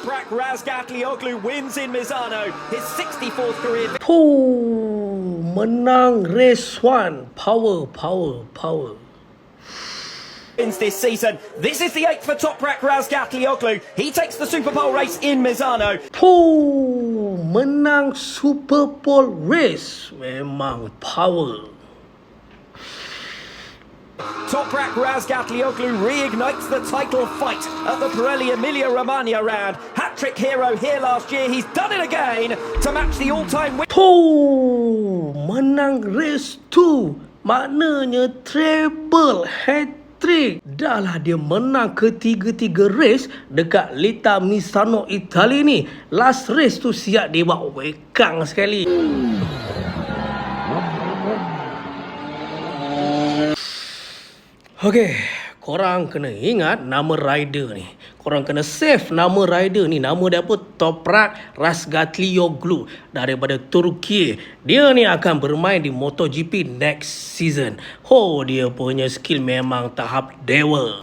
Toprak Razgatlioglu wins in Misano, his 64th career Menang race 1. Power. wins this season. This is the 8th for Toprak Razgatlioglu. He takes the Super Bowl race in Misano. Menang Super Bowl race. Memang power. Toprak Razgatlioglu reignites the title fight at the Pirelli Emilia-Romagna round. Hat-trick hero here last year, he's done it again to match the all-time win. Menang race 2. Maknanya treble hat-trick. Dah lah dia menang ketiga-tiga race dekat Lita Misano Italy ni. Last race tu siap dia buat wekang sekali. Okey, korang kena ingat nama rider ni. Korang kena save nama rider ni. Nama dia apa? Toprak Razgatlioglu daripada Turki. Dia ni akan bermain di MotoGP next season. Dia punya skill memang tahap dewa.